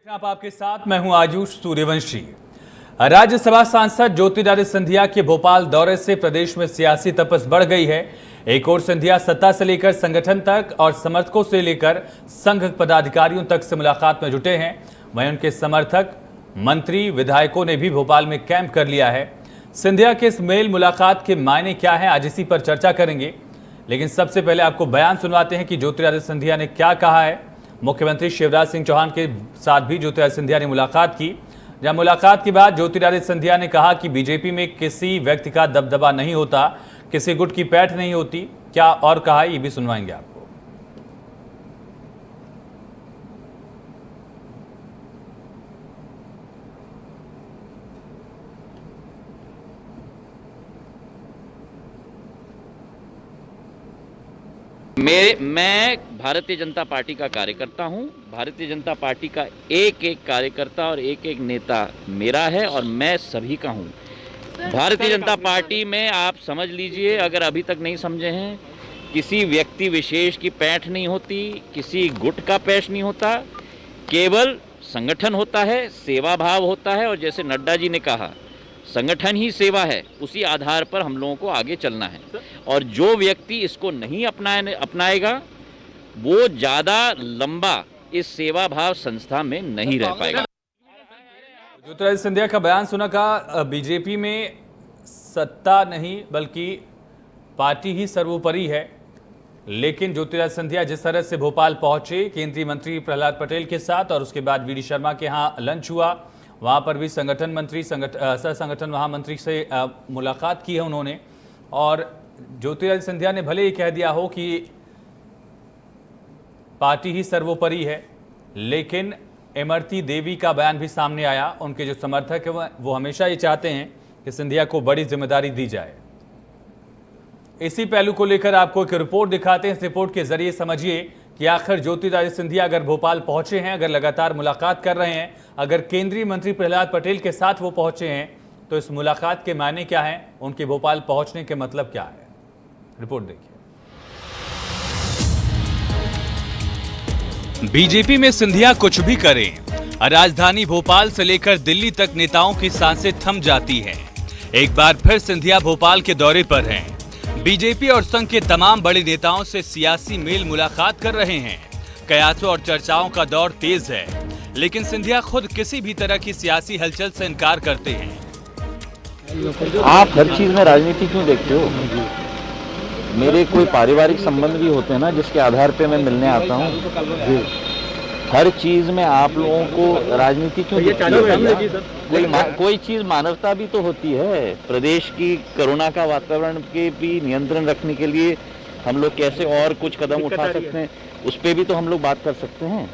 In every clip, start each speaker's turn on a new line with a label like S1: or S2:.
S1: आप आपके साथ मैं हूं आयुष सूर्यवंशी। राज्यसभा सांसद ज्योतिरादित्य सिंधिया के भोपाल दौरे से प्रदेश में सियासी तपस बढ़ गई है। एक और सिंधिया सत्ता से लेकर संगठन तक और समर्थकों से लेकर संघ पदाधिकारियों तक से मुलाकात में जुटे हैं। वहीं उनके समर्थक, मंत्री, विधायकों ने भी भोपाल में कैंप कर लिया है। सिंधिया के इस मेल मुलाकात के मायने क्या है, आज इसी पर चर्चा करेंगे। लेकिन सबसे पहले आपको बयान सुनवाते हैं कि ज्योतिरादित्य सिंधिया ने क्या कहा है। मुख्यमंत्री शिवराज सिंह चौहान के साथ भी ज्योतिरादित्य सिंधिया ने मुलाकात की, जहां मुलाकात के बाद ज्योतिरादित्य सिंधिया ने कहा कि बीजेपी में किसी व्यक्ति का दबदबा नहीं होता, किसी गुट की पैठ नहीं होती। क्या और कहा, ये भी सुनवाएंगे आपको।
S2: मैं भारतीय जनता पार्टी का कार्यकर्ता हूं। भारतीय जनता पार्टी का एक एक कार्यकर्ता और एक एक नेता मेरा है और मैं सभी का हूं। भारतीय जनता पार्टी में आप समझ लीजिए, अगर अभी तक नहीं समझे हैं, किसी व्यक्ति विशेष की पैठ नहीं होती, किसी गुट का पैठ नहीं होता, केवल संगठन होता है, सेवा भाव होता है। और जैसे नड्डा जी ने कहा, संगठन ही सेवा है, उसी आधार पर हम लोगों को आगे चलना है। और जो व्यक्ति इसको नहीं अपनाएगा वो ज़्यादा लंबा इस सेवा भाव संस्था में नहीं रह पाएगा।
S1: ज्योतिरादित्य सिंधिया का बयान सुना का बीजेपी में सत्ता नहीं बल्कि पार्टी ही सर्वोपरि है। लेकिन ज्योतिरादित्य सिंधिया जिस तरह से भोपाल पहुंचे केंद्रीय मंत्री प्रहलाद पटेल के साथ, और उसके बाद वीडी शर्मा के यहाँ लंच हुआ, वहाँ पर भी संगठन मंत्री, सह संगठन महामंत्री से मुलाकात की है उन्होंने। और ज्योतिरादित्य सिंधिया ने भले ही कह दिया हो कि पार्टी ही सर्वोपरि है, लेकिन इमरती देवी का बयान भी सामने आया। उनके जो समर्थक हैं वो हमेशा ये चाहते हैं कि सिंधिया को बड़ी जिम्मेदारी दी जाए। इसी पहलू को लेकर आपको एक रिपोर्ट दिखाते हैं। इस रिपोर्ट के जरिए समझिए कि आखिर ज्योतिरादित्य सिंधिया अगर भोपाल पहुंचे हैं, अगर लगातार मुलाकात कर रहे हैं, अगर केंद्रीय मंत्री प्रहलाद पटेल के साथ वो पहुंचे हैं, तो इस मुलाकात के मायने क्या हैं, उनके भोपाल पहुंचने के मतलब क्या है। रिपोर्ट देखिए।
S3: बीजेपी में सिंधिया कुछ भी करें, राजधानी भोपाल से लेकर दिल्ली तक नेताओं की सांसें थम जाती हैं। एक बार फिर सिंधिया भोपाल के दौरे पर हैं। बीजेपी और संघ के तमाम बड़े नेताओं से सियासी मेल मुलाकात कर रहे हैं। कयासों और चर्चाओं का दौर तेज है, लेकिन सिंधिया खुद किसी भी तरह की सियासी हलचल से इनकार करते हैं।
S2: आप हर चीज में राजनीति क्यों देखते हो? मेरे कोई पारिवारिक संबंध भी होते हैं ना, जिसके आधार पे मैं मिलने आता हूँ। हर चीज में आप लोगों को राजनीति क्यों देखते हो? कोई चीज मानवता भी तो होती है। प्रदेश की कोरोना का वातावरण के भी नियंत्रण रखने के लिए हम लोग कैसे और कुछ कदम उठा सकते हैं, उस पर भी तो हम लोग बात कर सकते हैं।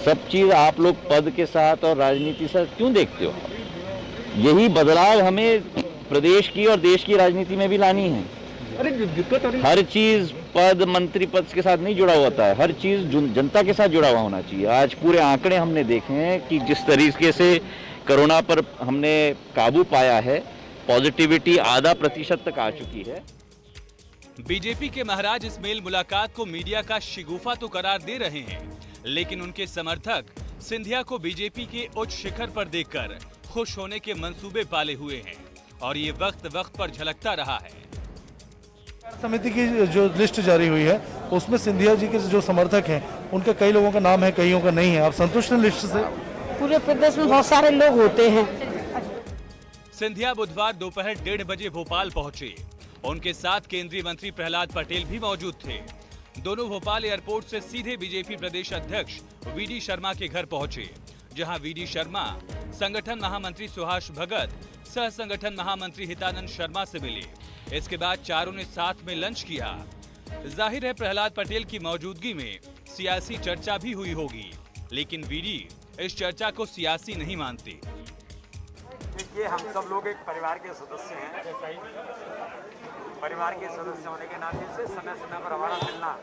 S2: सब चीज आप लोग पद के साथ और राजनीति से क्यों देखते हो? यही बदलाव हमें प्रदेश की और देश की राजनीति में भी लानी है। हर चीज पद, मंत्री पद के साथ नहीं जुड़ा होता है, हर चीज जनता के साथ जुड़ा हुआ होना चाहिए। आज पूरे आंकड़े हमने देखे हैं कि जिस तरीके से कोरोना पर हमने काबू पाया है, पॉजिटिविटी आधा % तक आ चुकी है।
S3: बीजेपी के महाराज इस मेल मुलाकात को मीडिया का शिगुफा तो करार दे रहे हैं, लेकिन उनके समर्थक सिंधिया को बीजेपी के उच्च शिखर पर देखकर खुश होने के मंसूबे पाले हुए हैं, और ये वक्त वक्त पर झलकता रहा है।
S4: समिति की जो लिस्ट जारी हुई है उसमें सिंधिया जी के जो समर्थक हैं उनके कई लोगों का नाम है, कईयों का नहीं है। आप संतुष्ट हैं लिस्ट से?
S5: पूरे प्रदेश में बहुत सारे लोग होते हैं।
S3: सिंधिया बुधवार दोपहर 1:30 बजे भोपाल पहुंचे। उनके साथ केंद्रीय मंत्री प्रहलाद पटेल भी मौजूद थे। दोनों भोपाल एयरपोर्ट से सीधे बीजेपी प्रदेश अध्यक्ष वीडी शर्मा के घर पहुंचे, जहां वीडी शर्मा संगठन महामंत्री सुहास भगत, सह संगठन महामंत्री हितानंद शर्मा से मिले। इसके बाद चारों ने साथ में लंच किया। जाहिर है प्रहलाद पटेल की मौजूदगी में सियासी चर्चा भी हुई होगी, लेकिन वीडी इस चर्चा को सियासी नहीं मानते।
S6: देखिए, हम सब लोग एक परिवार के सदस्य हैं। परिवार के सदस्य होने के नाते से समय समय पर हमारा मिलना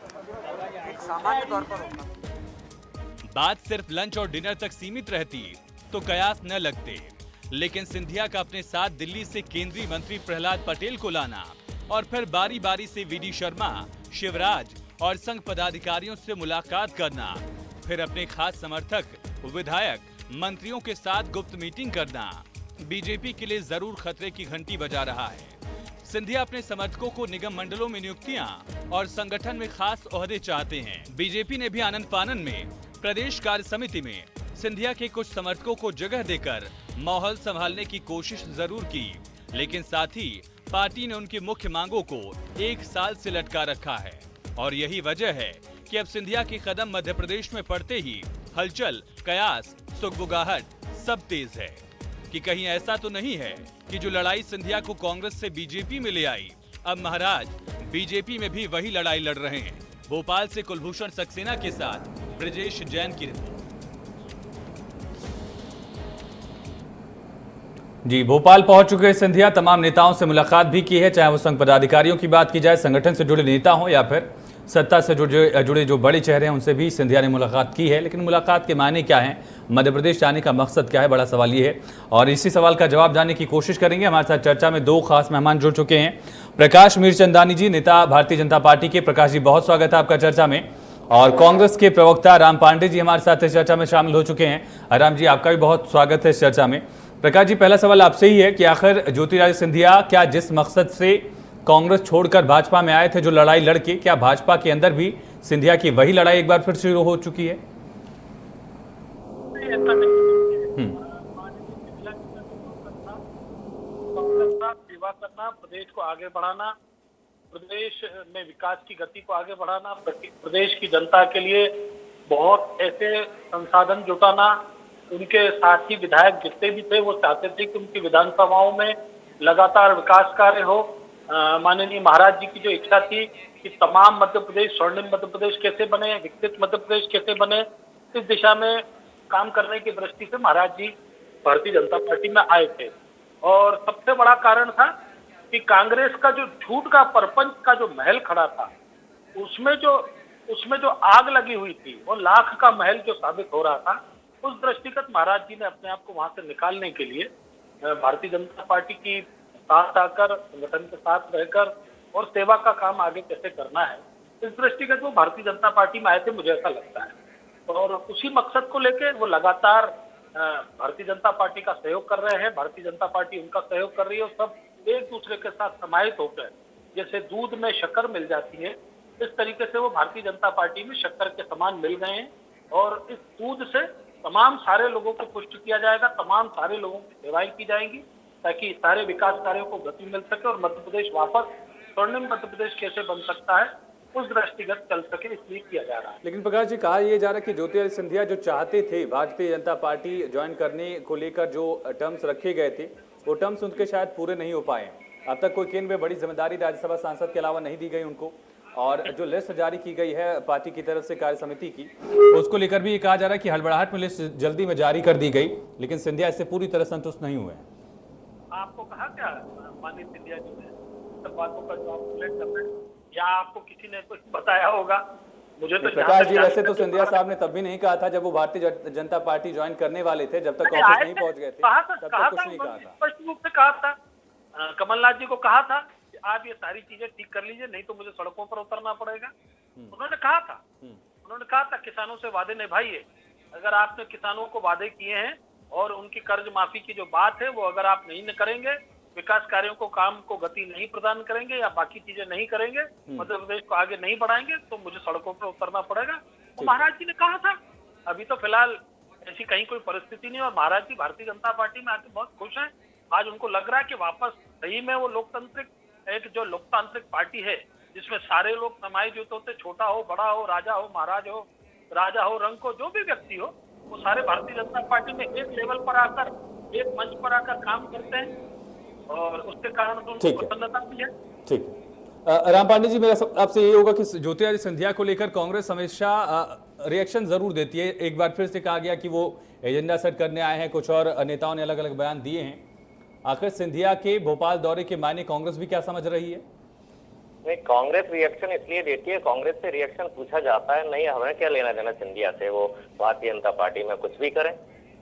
S6: एक सामान्य तौर पर होता है।
S3: बात सिर्फ लंच और डिनर तक सीमित रहती तो कयास न लगते, लेकिन सिंधिया का अपने साथ दिल्ली से केंद्रीय मंत्री प्रहलाद पटेल को लाना और फिर बारी बारी से वीडी शर्मा, शिवराज और संघ पदाधिकारियों से मुलाकात करना, फिर अपने खास समर्थक, विधायक मंत्रियों के साथ गुप्त मीटिंग करना बीजेपी के लिए जरूर खतरे की घंटी बजा रहा है। सिंधिया अपने समर्थकों को निगम मंडलों में नियुक्तियां और संगठन में खास ओहदे चाहते हैं। बीजेपी ने भी आनंद फानन में प्रदेश कार्य समिति में सिंधिया के कुछ समर्थकों को जगह देकर माहौल संभालने की कोशिश जरूर की, लेकिन साथ ही पार्टी ने उनकी मुख्य मांगों को 1 साल से लटका रखा है। और यही वजह है कि अब सिंधिया के कदम मध्य प्रदेश में पड़ते ही हलचल, कयास, सुगबुगाहट सब तेज है कि कहीं ऐसा तो नहीं है कि जो लड़ाई सिंधिया को कांग्रेस से बीजेपी में ले आई, अब महाराज बीजेपी में भी वही लड़ाई लड़ रहे हैं। भोपाल से कुलभूषण सक्सेना के साथ ब्रजेश जैन की रिपोर्ट।
S1: जी, भोपाल पहुंच चुके सिंधिया तमाम नेताओं से मुलाकात भी की है, चाहे वो संघ पदाधिकारियों की बात की जाए, संगठन से जुड़े नेता हों या फिर सत्ता से जुड़े जो बड़े चेहरे हैं उनसे भी सिंधिया ने मुलाकात की है। लेकिन मुलाकात के मायने क्या हैं, मध्य प्रदेश जाने का मकसद क्या है, बड़ा सवाल ये है और इसी सवाल का जवाब जानने की कोशिश करेंगे। हमारे साथ चर्चा में 2 खास मेहमान जुड़ चुके हैं। प्रकाश मीरचंदानी जी, नेता भारतीय जनता पार्टी के। प्रकाश जी, बहुत स्वागत है आपका चर्चा में। और कांग्रेस के प्रवक्ता राम पांडे जी हमारे साथ इस चर्चा में शामिल हो चुके हैं। राम जी, आपका भी बहुत स्वागत है इस चर्चा में। प्रकाश जी, पहला सवाल आपसे ही है कि आखिर ज्योतिरादित्य सिंधिया क्या जिस मकसद से कांग्रेस छोड़कर भाजपा में आए थे, जो लड़ाई लड़के, क्या भाजपा के अंदर भी सिंधिया की वही लड़ाई एक बार फिर शुरू हो चुकी है?
S7: सेवा करना, प्रदेश को आगे बढ़ाना, प्रदेश में विकास की गति को आगे बढ़ाना, प्रदेश की जनता के लिए बहुत ऐसे संसाधन जुटाना। उनके साथी विधायक जितने भी थे वो चाहते थे कि उनकी विधानसभाओं में लगातार विकास कार्य हो। माननीय महाराज जी की जो इच्छा थी कि तमाम मध्य प्रदेश, स्वर्णिम मध्य प्रदेश कैसे बने, विकसित मध्य प्रदेश कैसे बने, इस दिशा में काम करने की दृष्टि से महाराज जी भारतीय जनता पार्टी में आए थे। और सबसे बड़ा कारण था कि कांग्रेस का जो झूठ का परपंच का जो महल खड़ा था, उसमें जो आग लगी हुई थी, वो लाख का महल जो साबित हो रहा था, उस दृष्टिगत महाराज जी ने अपने आप को वहां से निकालने के लिए भारतीय जनता पार्टी की साथ आकर, संगठन के साथ रहकर और सेवा का काम आगे कैसे करना है, इस दृष्टिगत वो भारतीय जनता पार्टी में आए थे, मुझे ऐसा लगता है। और उसी मकसद को लेकर वो लगातार भारतीय जनता पार्टी का सहयोग कर रहे हैं, भारतीय जनता पार्टी उनका सहयोग कर रही है और सब एक दूसरे के साथ समाहित होकर जैसे दूध में शक्कर मिल जाती है, इस तरीके से वो भारतीय जनता पार्टी में शक्कर के समान मिल गए हैं। और इस दूध से तमाम सारे लोगों को पुष्ट किया जाएगा, तमाम सारे लोगों की सेवाएं की जाएंगी, ताकि सारे विकास कार्यों को गति मिल सके और मध्य प्रदेश वापस स्वर्णिम मध्य प्रदेश कैसे बन सकता है उस दृष्टिगत चल सके, इसलिए किया जा रहा है।
S1: लेकिन प्रकाश जी, कहा यह जा रहा है कि ज्योतिरादित्य सिंधिया जो चाहते थे भारतीय जनता पार्टी ज्वाइन करने को लेकर जो टर्म्स रखे गए थे, वो टर्म्स उनके शायद पूरे नहीं हो पाए। अब तक कोई केंद्र में बड़ी जिम्मेदारी राज्यसभा सांसद के अलावा नहीं दी गई उनको, और जो लिस्ट जारी की गई है पार्टी की तरफ से कार्य समिति की, उसको लेकर भी ये कहा जा रहा है कि हड़बड़ाहट में लिस्ट जल्दी में जारी कर दी गई, लेकिन सिंधिया इससे पूरी तरह संतुष्ट नहीं हुए।
S7: आपको कहा क्या माननीय सिंधिया जी ने सब बातों का जवाब, या आपको किसी ने कुछ बताया होगा? मुझे तो
S1: प्रकाश जी, वैसे तो सिंधिया साहब ने तब भी नहीं कहा था जब वो भारतीय जनता पार्टी ज्वाइन करने वाले थे, जब तक ऑफिस नहीं पहुंच गए थे, तब तक कुछ नहीं कहा था।
S7: स्पष्ट रूप से कहा था, कमलनाथ जी को कहा था कि आप ये सारी चीजें ठीक कर लीजिए, नहीं तो मुझे सड़कों पर उतरना पड़ेगा। उन्होंने कहा था किसानों से वादे निभाइए। अगर आपने किसानों को वादे किए हैं और उनकी कर्ज माफी की जो बात है वो अगर आप नहीं करेंगे, विकास कार्यों को, काम को गति नहीं प्रदान करेंगे या बाकी चीजें नहीं करेंगे, मध्य प्रदेश को आगे नहीं बढ़ाएंगे, तो मुझे सड़कों पर उतरना पड़ेगा। तो महाराज जी ने कहा था। अभी तो फिलहाल ऐसी कहीं कोई परिस्थिति नहीं और महाराज जी भारतीय जनता पार्टी में आके बहुत खुश हैं। आज उनको लग रहा है कि वापस सही में वो लोकतांत्रिक पार्टी है जिसमें सारे लोग समायोजित होते, छोटा हो, बड़ा हो, राजा हो, महाराज हो, राजा हो, रंग को, जो भी व्यक्ति हो, वो सारे भारतीय जनता पार्टी में एक लेवल पर आकर, एक मंच पर आकर काम करते हैं और उसके कारण तो उनको प्रसन्नता भी है।
S1: ठीक है। राम पांडे जी, मेरा आपसे ये होगा कि ज्योतिरादित्य सिंधिया को लेकर कांग्रेस हमेशा रिएक्शन जरूर देती है। एक बार फिर से कहा गया कि वो एजेंडा सेट करने आए हैं, कुछ और नेताओं ने अलग अलग बयान दिए हैं। आखिर सिंधिया के भोपाल दौरे के मायने कांग्रेस भी क्या समझ रही है?
S8: नहीं, कांग्रेस रिएक्शन इसलिए देती है, कांग्रेस से रिएक्शन पूछा जाता है, नहीं हमें क्या लेना देना सिंधिया से, वो भारतीय जनता पार्टी में कुछ भी करें।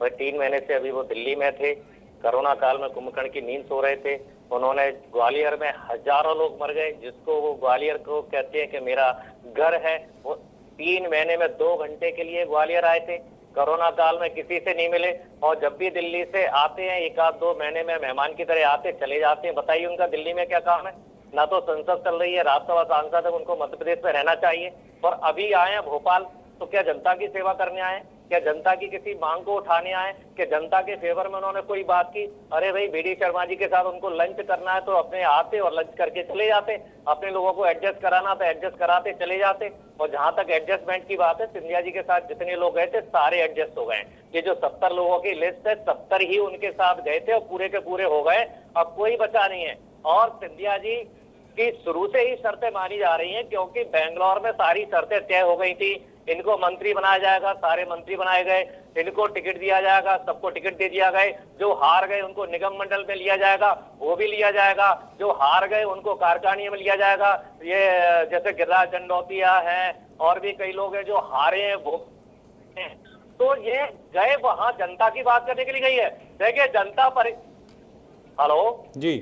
S8: वह 3 महीने से अभी वो दिल्ली में थे, कोरोना काल में कुंभकर्ण की नींद सो रहे थे। उन्होंने ग्वालियर में हजारों लोग मर गए, जिसको वो ग्वालियर को कहते हैं कि मेरा घर है, वो 3 महीने में 2 घंटे के लिए ग्वालियर आए थे। कोरोना काल में किसी से नहीं मिले, और जब भी दिल्ली से आते हैं 1-2 महीने में मेहमान की तरह आते चले जाते हैं। बताइए उनका दिल्ली में क्या काम है? ना तो संसद चल रही है, राज्यसभा सांसद है, उनको मध्य प्रदेश में रहना चाहिए। और अभी आए हैं भोपाल, तो क्या जनता की सेवा करने आए? क्या जनता की किसी मांग को उठाने आए? कि जनता के फेवर में उन्होंने कोई बात की? अरे भाई, बीडी शर्मा जी के साथ उनको लंच करना है तो अपने आते और लंच करके चले जाते, अपने लोगों को एडजस्ट कराना तो एडजस्ट कराते चले जाते। और जहां तक एडजस्टमेंट की बात है, सिंधिया जी के साथ जितने लोग गए थे सारे एडजस्ट हो गए। ये जो 70 लोगों की लिस्ट है, 70 ही उनके साथ गए थे और पूरे के पूरे हो गए, अब कोई बचा नहीं है। और सिंधिया जी की शुरू से ही शर्तें मानी जा रही हैं, क्योंकि बेंगलोर में सारी शर्तें तय हो गई थी। इनको मंत्री बनाया जाएगा, सारे मंत्री बनाए गए, इनको टिकट दिया जाएगा, सबको टिकट दे दिया गए। जो हार गए उनको निगम मंडल में लिया जाएगा, वो भी लिया जाएगा। जो हार गए उनको कारखाने में लिया जाएगा। ये जैसे गिरिराज दंडौतिया है और भी कई लोग हैं जो हारे हैं, वो तो ये गए वहां जनता की बात करने के लिए गई है। देखिए हेलो
S1: जी,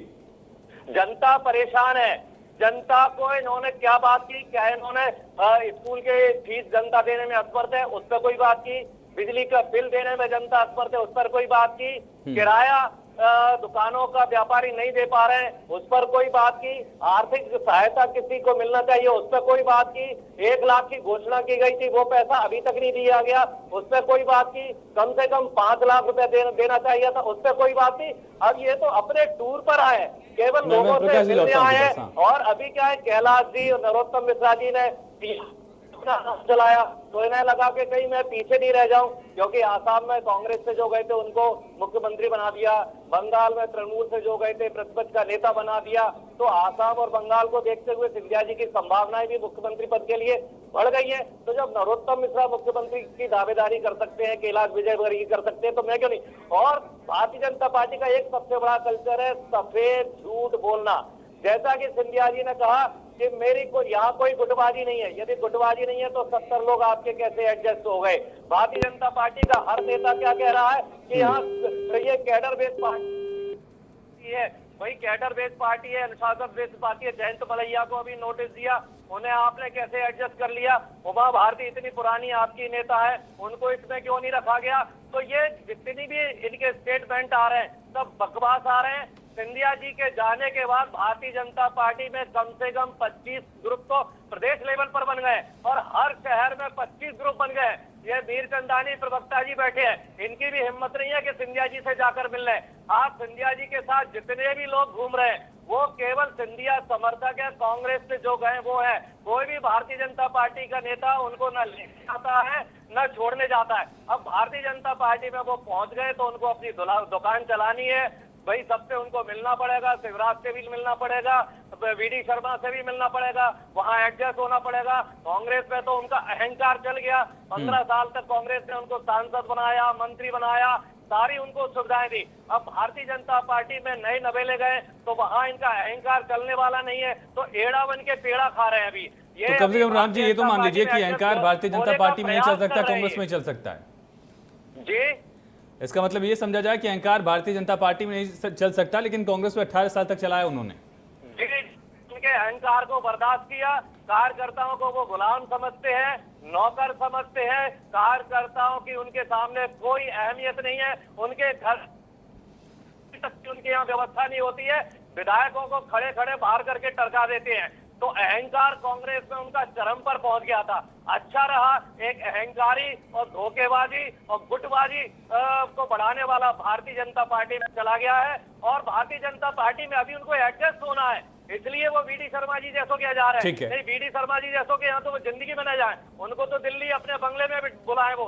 S8: जनता परेशान है। जनता को इन्होंने क्या बात की? क्या इन्होंने स्कूल के फीस जनता देने में असमर्थ है, उस पर कोई बात की? बिजली का बिल देने में जनता असमर्थ है, उस पर कोई बात की? किराया दुकानों का व्यापारी नहीं दे पा रहे हैं, उस पर कोई बात की? आर्थिक सहायता किसी को मिलना चाहिए, उस पर कोई बात की? 1 लाख की घोषणा की गई थी, वो पैसा अभी तक नहीं दिया गया, उस पर कोई बात की? कम से कम 5 लाख रुपए देना चाहिए था, उस पर कोई बात की? अब ये तो अपने टूर पर आए, केवल लोगों से मिलने आए हैं। और अभी क्या है, कैलाश जी और नरोत्तम मिश्रा जी ने चलाया, तो इन्हें लगा कि कहीं मैं पीछे नहीं रह जाऊं, क्योंकि आसाम में कांग्रेस से जो गए थे उनको मुख्यमंत्री बना दिया, बंगाल में तृणमूल से जो गए थे प्रतिपक्ष का नेता बना दिया। तो आसाम और बंगाल को देखते हुए सिंधिया जी की संभावनाएं भी मुख्यमंत्री पद के लिए बढ़ गई है। तो जब नरोत्तम मिश्रा मुख्यमंत्री की दावेदारी कर सकते हैं, कैलाश विजयवर्गीय कर सकते हैं, तो मैं क्यों नहीं? और भारतीय जनता पार्टी का एक सबसे बड़ा कल्चर है सफेद झूठ बोलना। जैसा कि सिंधिया जी ने कहा कि मेरी यहाँ कोई गुटबाजी नहीं है। यदि गुटबाजी नहीं है तो 70 लोग आपके कैसे एडजस्ट हो गए? भारतीय जनता पार्टी का हर नेता क्या कह रहा है कि यहाँ ये कैडर बेस्ड पार्टी है, वही कैडर बेस्ड पार्टी है, अनुशासन बेस्ड पार्टी है। जयंत मलैया को अभी नोटिस दिया, उन्हें आपने कैसे एडजस्ट कर लिया? उमा भारती इतनी पुरानी आपकी नेता है, उनको इसमें क्यों नहीं रखा गया? तो ये जितनी भी इनके स्टेटमेंट आ रहे हैं सब बकवास आ रहे हैं। सिंधिया जी के जाने के बाद भारतीय जनता पार्टी में कम से कम 25 ग्रुप तो प्रदेश लेवल पर बन गए और हर शहर में 25 ग्रुप बन गए। ये वीर चंदानी प्रवक्ता जी बैठे हैं, इनकी भी हिम्मत नहीं है कि सिंधिया जी से जाकर मिल रहे। आज सिंधिया जी के साथ जितने भी लोग घूम रहे हैं वो केवल सिंधिया समर्थक है, कांग्रेस से जो गए वो है। कोई भी भारतीय जनता पार्टी का नेता उनको न लेने आता है न छोड़ने जाता है। अब भारतीय जनता पार्टी में वो पहुंच गए तो उनको अपनी दुकान चलानी है भाई, सबसे उनको मिलना पड़ेगा, शिवराज से भी मिलना पड़ेगा, वीडी शर्मा से भी मिलना पड़ेगा, वहां एडजस्ट होना पड़ेगा। कांग्रेस में तो उनका अहंकार चल गया। 15 साल तक कांग्रेस ने उनको सांसद बनाया, मंत्री बनाया, सारी उनको सुविधाएं दी। अब भारतीय जनता पार्टी में नए नवेले गए तो वहां इनका अहंकार चलने वाला नहीं है, तो एड़ा बन के पेड़ा खा रहे हैं अभी।
S1: तो कम से कम राम जी ये तो मान लीजिए कि अहंकार भारतीय जनता पार्टी में नहीं चल सकता, कांग्रेस में चल सकता है
S8: जी।
S1: इसका मतलब ये समझा जाए कि अहंकार भारतीय जनता पार्टी में नहीं चल सकता, लेकिन कांग्रेस में 18 साल तक चलाया उन्होंने।
S8: उनके अहंकार को बर्दाश्त किया। कार्यकर्ताओं को वो गुलाम समझते हैं, नौकर समझते हैं। कार्यकर्ताओं की उनके सामने कोई अहमियत नहीं है। उनके घर उनके यहाँ व्यवस्था नहीं होती है, विधायकों को खड़े खड़े बाहर करके टरका देते हैं। तो अहंकार कांग्रेस में उनका चरम पर पहुंच गया था। अच्छा रहा एक अहंकारी और धोखेबाजी और गुटबाजी को बढ़ाने वाला भारतीय जनता पार्टी में चला गया है, और भारतीय जनता पार्टी में अभी उनको एडजस्ट होना है, इसलिए वो वीडी शर्मा जी जैसों के जा रहे हैं। नहीं, वीडी शर्मा जी जैसों के यहाँ तो वो जिंदगी में न जाए, उनको तो दिल्ली अपने बंगले में बुलाए। वो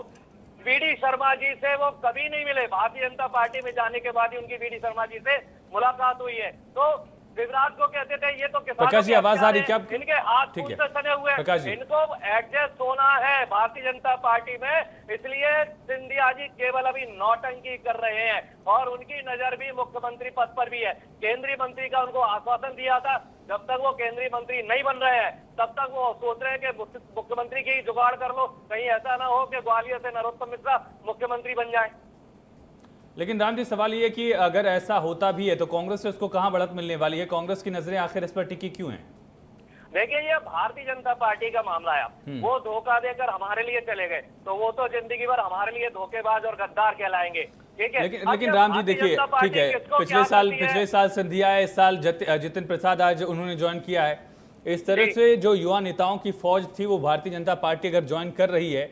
S8: वीडी शर्मा जी से वो कभी नहीं मिले। भारतीय जनता पार्टी में जाने के बाद ही उनकी वीडी शर्मा जी से मुलाकात हुई है। तो शिवराज को कहते थे ये तो
S1: प्रकाश जी आवाज आ रही क्या?
S8: इनके हाथ खून से सने हुए हैं, इनको एडजस्ट होना है भारतीय जनता पार्टी में, इसलिए सिंधिया जी केवल अभी नौटंकी कर रहे हैं और उनकी नजर भी मुख्यमंत्री पद पर भी है। केंद्रीय मंत्री का उनको आश्वासन दिया था, जब तक वो केंद्रीय मंत्री नहीं बन रहे हैं तब तक वो सोच रहे हैं कि मुख्यमंत्री की जुगाड़ कर लो, कहीं ऐसा ना हो कि ग्वालियर से नरोत्तम मिश्रा मुख्यमंत्री बन जाए।
S1: लेकिन राम जी सवाल ये कि अगर ऐसा होता भी है तो कांग्रेस से उसको कहां बढ़त मिलने वाली है? कांग्रेस की नजरें आखिर इस पर टिकी क्यों हैं?
S8: देखिए ये भारतीय जनता पार्टी का मामला है। वो धोखा देकर हमारे लिए चले गए तो वो तो जिंदगी भर हमारे लिए धोखेबाज और गद्दार कहलाएंगे, ठीक है।
S1: लेकिन राम जी देखिए, ठीक है, पिछले साल सिंधिया है, इस साल जितिन प्रसाद आज उन्होंने ज्वाइन किया है। इस तरह से जो युवा नेताओं की फौज थी वो भारतीय जनता पार्टी अगर ज्वाइन कर रही है,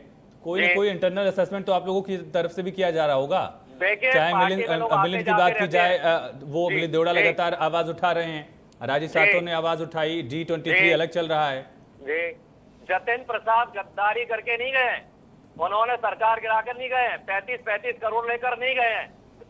S1: कोई ना कोई इंटरनल असेसमेंट तो आप लोगों की तरफ से भी किया जा रहा होगा। चाहे मिलिंद की बात की जाए, वो मिलिंद देवड़ा लगातार आवाज उठा रहे हैं, राजीव सातव ने आवाज उठाई, G23 अलग चल रहा है।
S8: जी, जतिन प्रसाद गद्दारी करके नहीं गए, उन्होंने सरकार गिराकर नहीं गए, 35-35 करोड़ लेकर नहीं गए,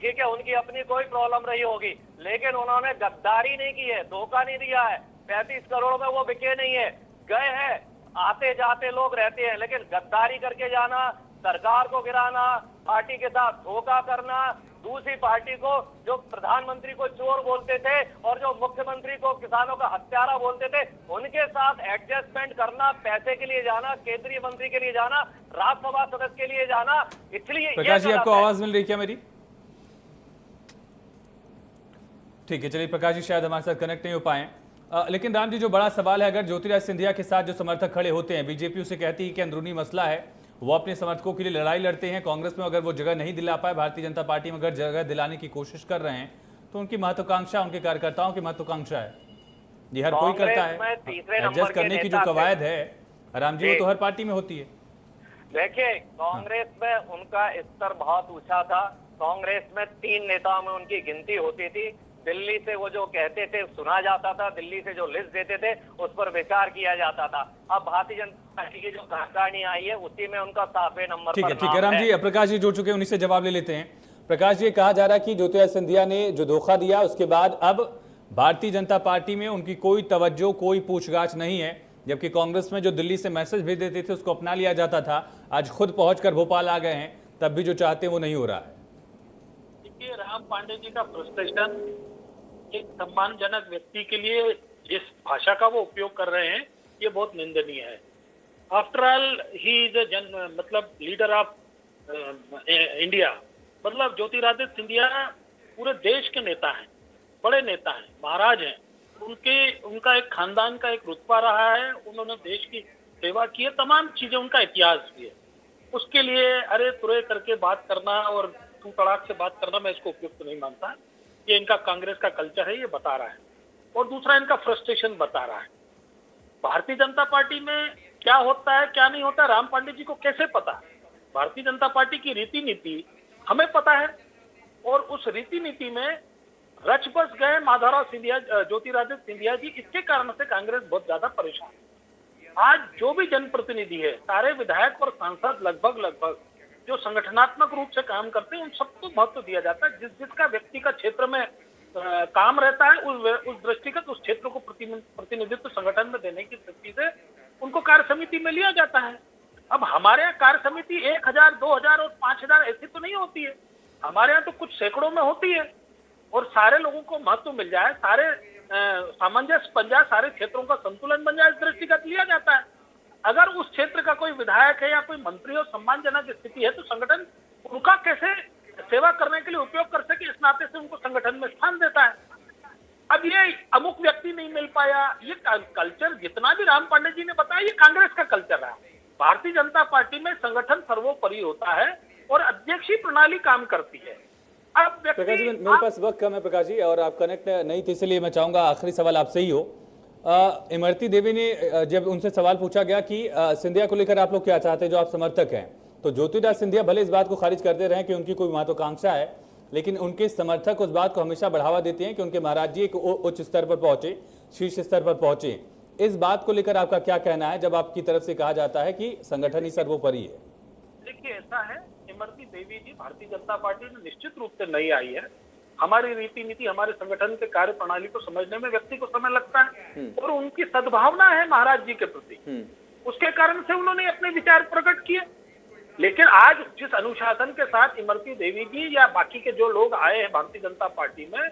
S8: ठीक है। उनकी अपनी कोई प्रॉब्लम रही होगी, लेकिन उन्होंने गद्दारी नहीं की है, धोखा नहीं दिया है। 35 करोड़ में वो बिके नहीं है, गए हैं, आते जाते लोग रहते हैं, लेकिन गद्दारी करके जाना, सरकार को गिराना, पार्टी के साथ धोखा करना, दूसरी पार्टी को जो प्रधानमंत्री को चोर बोलते थे और जो मुख्यमंत्री को किसानों का हत्यारा बोलते थे, उनके साथ एडजस्टमेंट करना, पैसे के लिए जाना, केंद्रीय मंत्री के लिए जाना, राज्यसभा सदस्य के लिए जाना, इसलिए
S1: प्रकाश जी आपको आवाज मिल रही क्या मेरी? ठीक है, चलिए प्रकाश जी शायद हमारे साथ कनेक्ट नहीं हो पाए। लेकिन राम जी जो बड़ा सवाल है, अगर ज्योतिरादित्य सिंधिया के साथ जो समर्थक खड़े होते हैं, बीजेपी उसे कहती है कि अंदरूनी मसला है, वो अपने समर्थकों के लिए लड़ाई लड़ते हैं, कांग्रेस में अगर वो जगह नहीं दिला पाए, भारतीय जनता पार्टी में अगर जगह दिलाने की कोशिश कर रहे हैं, तो उनकी महत्वाकांक्षा, उनके कार्यकर्ताओं की महत्वाकांक्षा है, ये हर कोई करता है। एडजस्ट करने की जो कवायद है राम जी, वो तो हर पार्टी में होती है।
S8: देखिए कांग्रेस में उनका स्तर बहुत ऊंचा था, कांग्रेस में 3 नेताओं में उनकी गिनती होती थी, दिल्ली से वो जो कहते थे सुना जाता था, दिल्ली से जो लिस्ट देते थे उस पर विचार किया जाता था। अब भारतीय जनता पार्टी की जो कार्यकारिणी आई है उसी में उनका 7वें नंबर पर
S1: ठीक है राम जी, प्रकाश जी जुड़ चुके हैं, उन्हीं से जवाब ले लेते हैं। प्रकाश जी, कहा जा रहा है कि ज्योतिरादित्य सिंधिया ने जो धोखा दिया उसके बाद अब भारतीय जनता पार्टी में उनकी कोई तवज्जो, कोई पूछगाछ नहीं है, जबकि कांग्रेस में जो दिल्ली से मैसेज भेज देते थे उसको अपना लिया जाता था, आज खुद पहुंचकर भोपाल आ गए हैं, तब भी जो चाहते हैं वो नहीं हो रहा है।
S7: देखिए राम पांडे जी का फ्रस्ट्रेशन, एक सम्मानजनक व्यक्ति के लिए जिस भाषा का वो उपयोग कर रहे हैं ये बहुत निंदनीय है। आफ्टर ऑल ही इज मतलब लीडर ऑफ इंडिया, मतलब ज्योतिरादित्य सिंधिया पूरे देश के नेता हैं, बड़े नेता हैं, महाराज हैं, उनका एक खानदान का एक रुतबा रहा है, उन्होंने देश की सेवा की है, तमाम चीजें, उनका इतिहास भी है। उसके लिए अरे तुरे करके बात करना और तू तड़ाक से बात करना मैं इसको उपयुक्त नहीं मानता। ये इनका कांग्रेस का कल्चर है, ये बता रहा है। और दूसरा इनका फ्रस्ट्रेशन बता रहा है। भारतीय जनता पार्टी में क्या होता है क्या नहीं होता राम पांडे जी को कैसे पता? भारतीय जनता पार्टी की रीति नीति हमें पता है, और उस रीति नीति में रच बस गए माधवराव सिंधिया, ज्योतिरादित्य सिंधिया जी। इसके कारण से कांग्रेस बहुत ज्यादा परेशान है। आज जो भी जनप्रतिनिधि है, सारे विधायक और सांसद लगभग जो संगठनात्मक रूप से काम करते हैं उन सबको महत्व दिया जाता है। जिसका व्यक्ति का क्षेत्र में काम रहता है उस दृष्टिगत उस क्षेत्र को प्रतिनिधित्व संगठन में देने की दृष्टि से उनको कार्य समिति में लिया जाता है। अब हमारे यहाँ कार्य समिति 1000, 2000 और 5000 ऐसी तो नहीं होती है, हमारे यहाँ तो कुछ सैकड़ों में होती है, और सारे लोगों को महत्व मिल जाए, सारे सामंजस्य बन जाए, सारे क्षेत्रों का संतुलन बन जाए, इस दृष्टिगत लिया जाता है। अगर उस क्षेत्र का कोई विधायक है या कोई मंत्री हो, सम्मानजनक स्थिति है, तो संगठन उनका कैसे सेवा करने के लिए उपयोग कर सके, इस नाते से उनको संगठन में स्थान देता है। अब ये अमुक व्यक्ति नहीं मिल पाया, ये कल्चर जितना भी राम पांडे जी ने बताया ये कांग्रेस का कल्चर है। भारतीय जनता पार्टी में संगठन सर्वोपरि होता है और अध्यक्षीय प्रणाली काम करती है। अब
S1: प्रकाश जी मेरे पास वक्त कम है प्रकाश जी, और आप कनेक्ट नहीं थे, इसलिए मैं चाहूंगा आखिरी सवाल आपसे ही हो। इमरती देवी ने जब उनसे सवाल पूछा गया कि सिंधिया को लेकर आप लोग क्या चाहते हैं जो आप समर्थक हैं, तो ज्योतिरादित्य सिंधिया भले इस बात को खारिज करते रहे कि उनकी कोई महत्वाकांक्षा है, लेकिन उनके समर्थक उस बात को हमेशा बढ़ावा देते हैं कि उनके महाराज जी एक उच्च स्तर पर पहुंचे, शीर्ष स्तर पर पहुंचे। इस बात को लेकर आपका क्या कहना है जब आपकी तरफ से कहा जाता है कि संगठन ही सर्वोपरि है?
S7: देखिए ऐसा है, इमरती देवी जी भारतीय जनता पार्टी में निश्चित रूप से नई आई है। हमारी रीति नीति, हमारे संगठन के कार्य प्रणाली को समझने में व्यक्ति को समय लगता है, और उनकी सद्भावना है महाराज जी के प्रति, उसके कारण से उन्होंने अपने विचार प्रकट किए। लेकिन आज जिस अनुशासन के साथ इमरती देवी जी या बाकी के जो लोग आए हैं भारतीय जनता पार्टी में,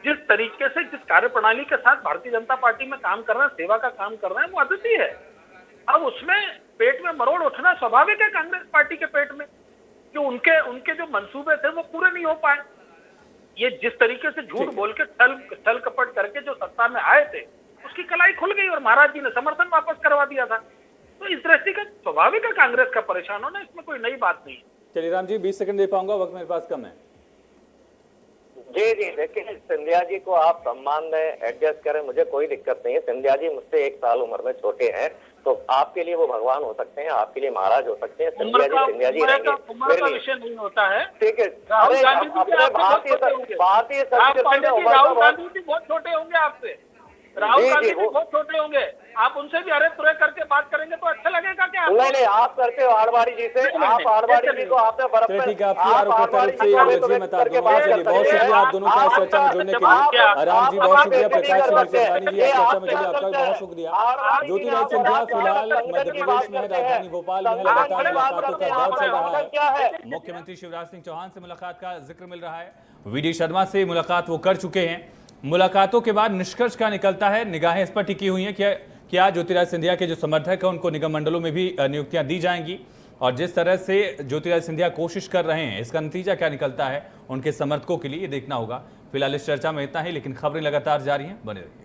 S7: जिस तरीके से जिस कार्य प्रणाली के साथ भारतीय जनता पार्टी में काम कर रहे हैं, सेवा का काम कर रहे हैं, वो अद्वितीय है। अब उसमें पेट में मरोड़ उठना स्वाभाविक है कांग्रेस पार्टी के पेट में, कि उनके जो मंसूबे थे वो पूरे नहीं हो पाए। ये जिस तरीके से झूठ बोल के छल कपट करके जो सत्ता में आए थे, उसकी कलाई खुल गई और महाराज जी ने समर्थन वापस करवा दिया था। तो इस दृष्टिगत स्वाभाविक है कांग्रेस का परेशान होना, इसमें कोई नई बात नहीं है।
S1: चलिए राम जी 20 सेकंड दे पाऊंगा, वक्त मेरे पास कम है।
S8: जी जी, देखिए सिंधिया जी को आप सम्मान दें, एडजस्ट करें, मुझे कोई दिक्कत नहीं है। सिंधिया जी मुझसे 1 साल उम्र में छोटे हैं, तो आपके लिए वो भगवान हो सकते हैं, आपके लिए महाराज हो सकते हैं। सिंधिया जी रहेंगे
S7: उम्र का विषय नहीं होता है।
S8: ठीक है,
S7: राहुल गांधी जी
S8: अपने भारतीय
S7: राहुल गांधी जी बहुत छोटे होंगे आपसे, राहुल गांधी जी बहुत छोटे होंगे, आप उनसे भी अरे तुरे करके बात करेंगे तो अच्छा लगेगा क्या?
S8: नहीं, आप करते हो आडवाणी जी से, आप आडवाणी जी को आपने बर्फ
S1: चलिए ठीक है, आपकी आरोप तरफ से जी मैं बता दूंगा। चलिए बहुत शुक्रिया आप दोनों का इस चर्चा में जुड़ने के लिए। राम जी बहुत शुक्रिया, प्रकाश सिंह मिश्रवानी जी इस चर्चा में जुड़े, आपका भी बहुत शुक्रिया। ज्योतिरादित्य सिंधिया फिलहाल मध्य प्रदेश में राजधानी भोपाल में लगातार मुलाकातों का दौर चल रहा है। मुख्यमंत्री शिवराज सिंह चौहान से मुलाकात का जिक्र मिल रहा है, वी.डी. शर्मा से मुलाकात वो कर चुके हैं। मुलाकातों के बाद निष्कर्ष क्या निकलता है, निगाहें इस पर टिकी हुई हैं कि क्या ज्योतिरादित्य सिंधिया के जो समर्थक हैं उनको निगम मंडलों में भी नियुक्तियां दी जाएंगी, और जिस तरह से ज्योतिरादित्य सिंधिया कोशिश कर रहे हैं इसका नतीजा क्या निकलता है उनके समर्थकों के लिए, ये देखना होगा। फिलहाल इस चर्चा में इतना ही, लेकिन खबरें लगातार जारी हैं, बने रहिए।